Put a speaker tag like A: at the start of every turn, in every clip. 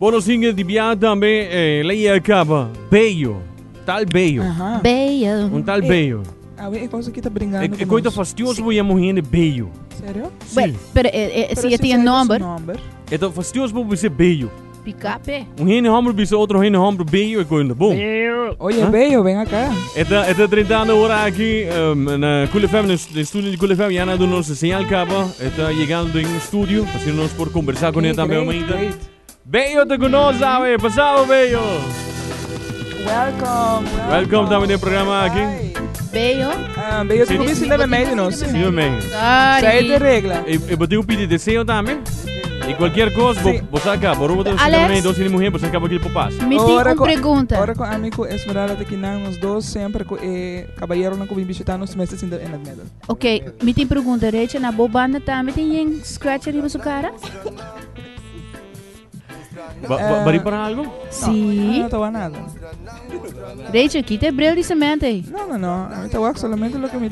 A: Quando singe di bianco também, lei acaba. Beio. Tal beio.
B: Beio.
A: Um tal beio.
C: É coisa que tá brincando.
A: É coisa fastidiosa para eu morrer beio.
C: Sério?
A: Sim.
B: Se eu tenho número.
A: É fastidioso para você beio.
B: Picape.
A: Um rene homem bisa outro rene homem beio é coisa bom.
C: Oye, beio, vem cá.
A: É 30 anos hora aqui na Cool FM, no estúdio de Cool FM, e Ana do nosso sinal capa. É chegando em estúdio, assim nós por conversar com ele também amanhã. Beio te conosco, sabe? Passava beio. Welcome também no programa aqui.
B: Beio.
C: Beio tu começa ainda meio não?
A: Sim, mesmo.
C: Sai de regra.
A: E botei um pedido de desenho também. E qualquer coisa, você acaba.
B: Alex,
A: você acaba aqui para passo.
B: me tem uma pergunta.
C: Ora com amigo, é verdade que nós dois sempre caballeiro não comi visitar nos meses em na medal.
B: Ok, me tem pergunta, Recha, na boa banda também tem scratch ali na sua cara?
A: Bari para algo?
B: Sim.
C: Não estava nada.
B: Recha, aqui tem brilho de semente aí.
C: Não. A mim estava solamente o que me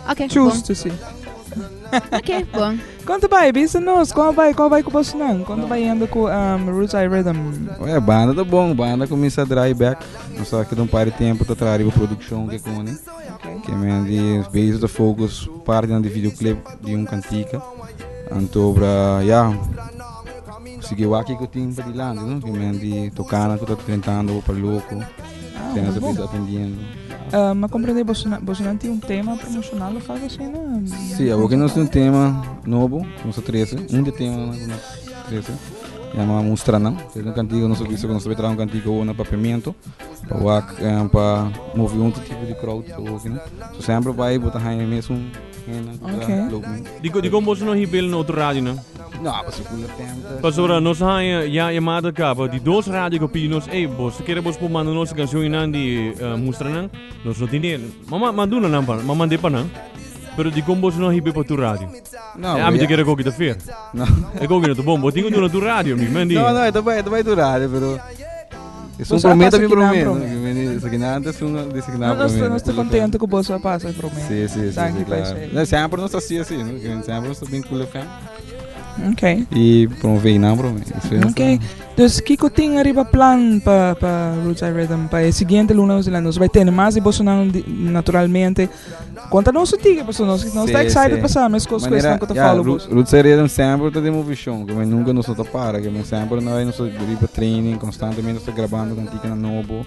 B: Ok,
C: justo, sim.
B: Ok, bom.
C: Quanto vai, bisa-nos? Qual vai com você não? Quanto vai indo com Roots I Rhythm?
D: Ué, banda tá bom, banda começa a dry back. Não só que não para tempo tá trazendo produção que com né. Que me de base da focus parte de videoclip de cantica. Antobra, seguiu aqui que eu tinha para de lá, não? Que me de tocando, que eu tô tentando para louco. Tem essa pessoa atendendo.
C: Mas compreender, você não tem tema promocional, faz assim, não?
D: Sim, agora nós temos um tema novo, nosso 13, de tema no 13, chama Mostra não, é um cantigo, nós vimos que nós vamos trazer um cantigo na papamento, para mover um tipo de crowd, sempre vai botar aí mesmo,
A: Digo você não ribel no outro rádio, não?
D: Não, mas o tempo.
A: Pastora, nós já chamada capa de duas rádios que pedimos, você quer você mandar nossa canção de Mostra não? Nós não temos, manduna não, mas mandei para não. Pero di como você não ribel para tu rádio?
D: Não,
A: a mim te quero que te fer.
D: Não.
A: É que eu bom, eu tenho na tu rádio, me mandi.
D: Não, vai do rádio, pero isso promete me promete. Isso aqui nada é um designado.
C: Não estou contente com você passa promete.
D: Sim, claro. Sempre não está assim, não? Sempre está bem cool FM.
C: Ok.
D: E promover não promete.
C: Ok. Então, o que tem arriba plan para Roots I Rhythm para o seguinte luna nós vai ter mais e você não naturalmente conta-nos o tique, pessoal, nós está excited para saber as coisas que eu falo.
D: Roots I Rhythm sempre está de movição, que nunca nos para, que sempre nós nos riba training, constantemente está gravando com tique na novo,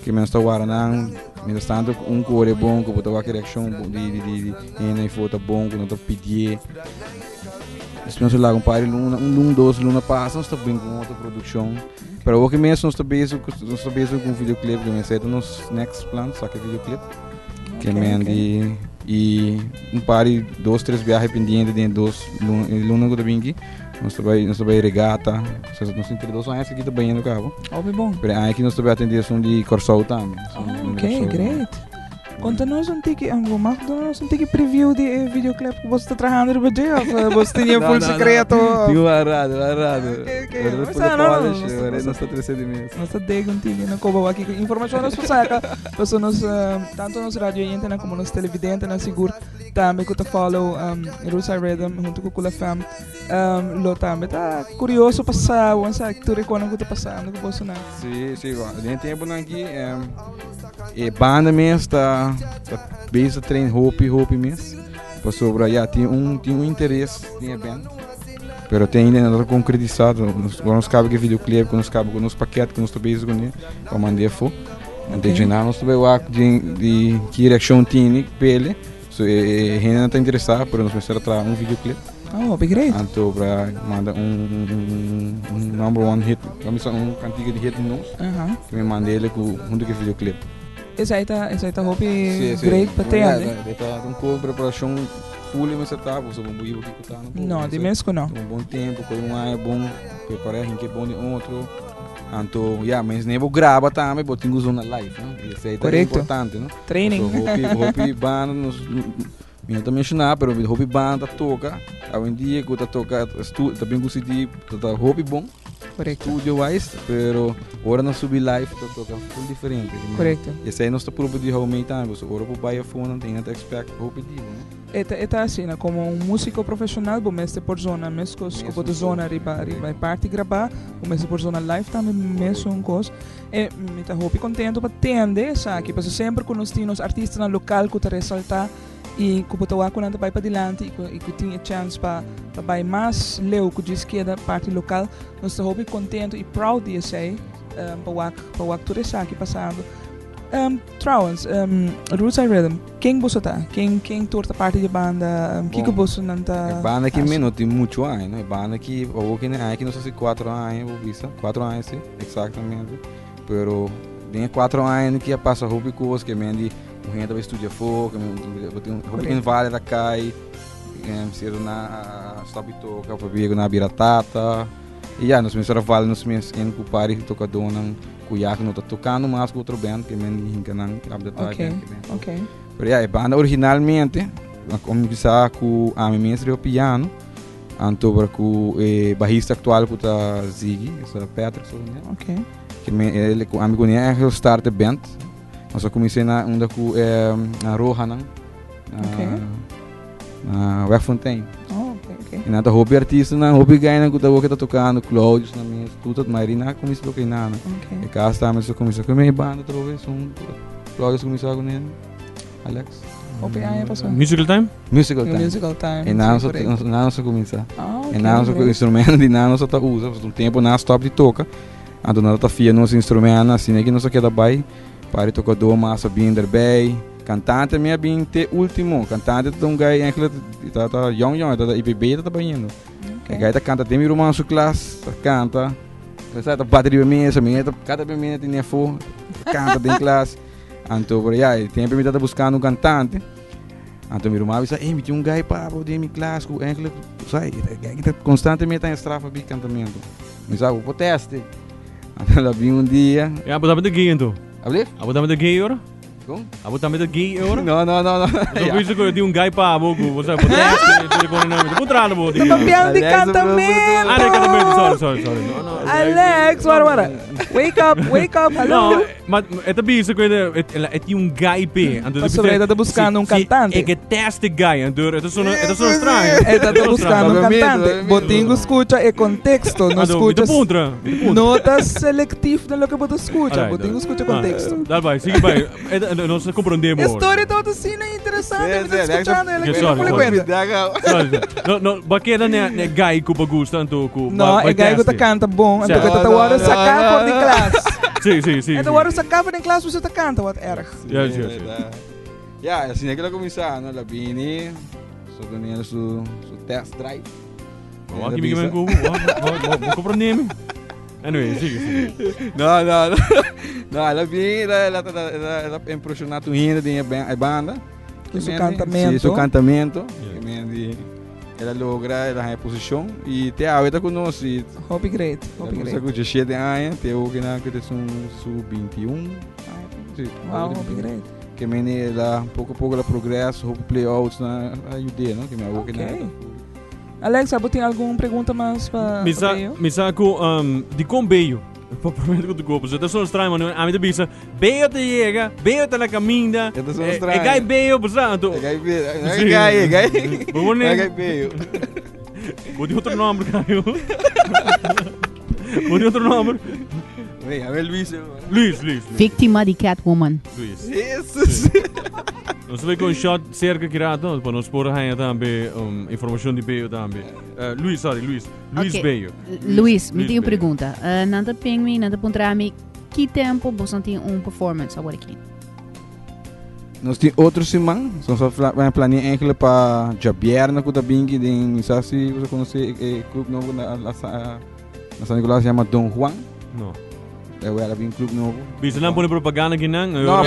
D: que nós está guardando, nós tanto core bom, que botar qualquer reação de foto bom, que nós está pedir. Se nós lá compare luna, dois luna passa, nós está bem com outra produção. Pero o que mesmo nós está bem com videoclip, que nós está nos next plan, só que videoclip. Que e pare 2-3 viagens pendentes de dois luna que tá bem aqui. Nós vai regata, nós temos 2 anos aqui tá bem no cabo.
C: Bom.
D: Pero aqui nós vai atender de Corsol também.
C: Ok, great. Conta-nos tique, conta-nos tique preview de videoclip que você está trabalhando no dia, você tinha full secreto.
D: Tinha varado.
C: Mas não,
D: nós está 13 meses.
C: Nós está de contigo, não como aqui informação nós saca, pessoas nós tanto nos rádio interna como nos televidente na seguro também que tá follow Roots I Rhythm junto com Cool FM. Lo também tá curioso passar, onde sabe que tu reconhece o que tá passando com você não.
D: Sim, dentro tempo aqui banda mesmo está bem a trein hope mesmo para sobre já tinha um interesse tinha bem pero tem ainda nada concretizado nós cabe que videoclipe nós cabe com nos paquete que nós estou bem com ele para mandar fo então já nós estou bem de que reação tinha pele so ainda não está interessado pero nós vamos trazer videoclipe
C: bem great
D: então para mandar number one hit vamos cantiga de hit nós que me mandei ele junto com videoclipe.
C: Essa aí tá hobby great para ter, né?
D: Está com preparação full e setup, você vai ir aqui que tá
C: não, de mesmo não.
D: Um bom tempo, com é bom, preparar em que bom de outro. Então, mas nem vou gravar também, vou ter que usar na live, né? Isso aí é importante, né?
C: Training.
D: Hobby banda eu também mencionar, mas hobby banda toca, hoje em dia que tá toca, também gosto de hobby bom.
C: Correcto.
D: studio-wise, pero agora nós subir live, toca full diferente.
C: Correcto.
D: Esse aí nós está por de how many times, agora por buy a phone, não tem nada expect, vou pedir, né?
C: Eta assim, né? Como um músico profissional, bom, mestre por zona, mesmo que de zona riba parte gravar, o mestre por zona live também mesmo um coisa. E me tá hope contento para tender, sabe? Porque sempre que nós temos artistas no local que tá ressaltar e que botar quando vai para adiante e que tinha chance para vai mais leu que diz que da parte local, nós tá hope contento e proud de sei para o tudo isso aqui passando. Trouwens, Roots I Rhythm, quem você tá? Quem torta parte da banda? Que você não tá?
D: A banda que menos tem muito anos, né? A banda que ou que não sei se 4 anos, vou ver, 4 anos, sim, exatamente. Pero tem 4 anos que passa hobby coisas que mendi, o gente vai estudar fogo, que tem hobby em vale da cai, ser na stop toca, para vir na biratata. E já, nós mesmos vale nós mesmos em cupari tocador não cuiar que não está tocando mais com outro band que me encanam
C: Ok.
D: Pero a banda originalmente começar com a minha mestre o piano, anto com o baixista atual que está Ziggy, essa Patrick,
C: Ok.
D: que ele com amigo né é o start the band. Nós comecei na onda com a Rohan, na Westfontein. E nada hobby artista na hobby ganha que tá tocando Claudius na minha tudo mas na começou a tocar nada. E cá está mas começou com minha banda outra vez Claudius começou com ele Alex.
C: Ok, aí passou.
A: Musical time?
D: Musical time. E não só começar. E não só com instrumento de não só tá usa, um tempo não stop de toca. A dona tá fia nos instrumentos assim que não só queda bai para tocar do massa binder bay. Cantante minha bem te último cantante de um gai eigenlijk tá young tá IPB tá banhando que gai tá canta tem meu irmão sua classe canta tá bateria mesa minha cada minha tem fo canta em classe então por aí tempo me tá buscando um cantante então meu irmão disse me tem um gai para poder me classe com eigenlijk sai gai tá constantemente tá estrafa bem cantamento me sabe o teste então lá vi dia
A: Abu Dhabi de gay então Abu Dhabi de gay ora Abu Dhabi de gay ora
D: não
A: eu vi que tem um guy para bogo você pode ter com o nome do putrano bogo
C: no papel de cantamento
A: sorry
C: Alex wara wake up hello
A: não mas é também isso que é tem um guy p
C: você está buscando um cantante
A: é que teste guy então é só estranho
C: está buscando um cantante botinho escuta e contexto não escuta nota seletivo do que você escuta botinho escuta contexto
A: dá vai siga vai não se compreendemos.
C: A história toda assim é interessante, você está escutando ela
A: não, baqueira né gai que bagusta tanto com
C: não, é gai que tá canta bom, então que tá hora sacar por de classe.
A: Sim.
C: Então hora sacar por de classe você tá canta, what erg.
D: Ja, assim é que ela começar, não, Labini, só ganhando su test drive.
A: Aqui me vem com, vou compreender. Anyway, siga.
D: Não, ela vem, ela impressionou ainda de a banda.
C: Isso cantamento.
D: Isso cantamento. Ela logra ela em posição e te a outra conosco.
C: Hobby great.
D: Ela com 7 anos, te o que na que são sub-21.
C: Wow, hobby great.
D: Que mene ela pouco a pouco ela progresso, hobby playouts na ajuda, não? Que me o que na
C: Alex, você tem alguma pergunta mais para
A: me saco de combeio. Provavelmente que tu copas. Então só estranho, mano. A minha bisa, beio te chega, beio te na caminha. É gai beio, portanto.
D: É gai beio. É gai. É gai beio.
A: Vou de outro nome, Caio. Vou de outro nome.
D: Vem, a ver Luís.
B: Vítima de Catwoman.
A: Luís.
D: Isso.
A: Nós vamos com um shot cerca kirado para nós pôr aí também informação de Beio também. Luís Beio.
B: Luís, me tem uma pergunta. Nada ping-me, nada pontrame. Que tempo você tem performance agora aqui?
D: Nós temos outro semana. Nós vamos planear para Javier na Kuta Bingi. Não sei se você conhece o clube novo na São Nicolás, se chama Don Juan.
A: Não.
D: Ela vem clube novo.
A: Bisa lang pôr propaganda aqui não?
D: Não,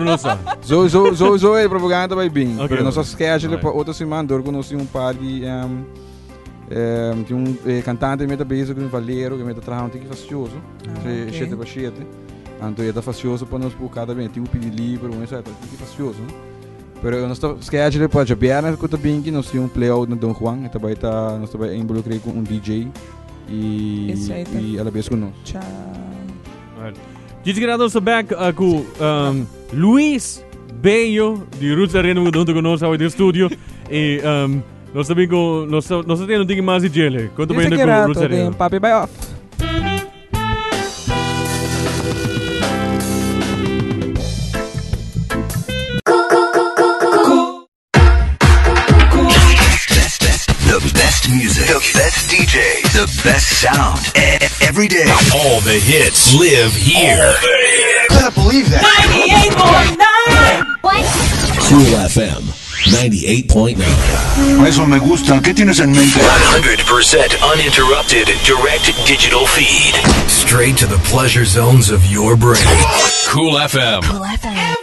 A: não sabe.
D: Zo é propaganda vai bem. Mas nós schedule para outra semana, dor conheci um par de cantante que está com um valero, que está trabalhando que facioso. Chete para chete. Então está facioso para nós buscar também, tem um pedido livre, etc. Que facioso. Mas nós estamos schedule para Jabiana, que está bem que nós temos um playout no Don Juan, nós estamos involucrados com um DJ. e alla vez conosco.
C: Ciao.
A: Diz que nós back com Luis Bello de Roots Arena junto conosco aqui no estúdio e nós também com nós temos um mais de gele. Quanto bem com Roots Arena?
C: Papi by off.
E: The best music, the best DJs, the best sound. Every day.
F: All the hits live here.
E: Can't believe that.
G: 98.9. What?
F: Cool FM 98.9.
E: Eso me gusta. ¿Qué tienes en mente?
F: 100% uninterrupted direct digital feed. Straight to the pleasure zones of your brain. Cool FM.
G: Cool FM.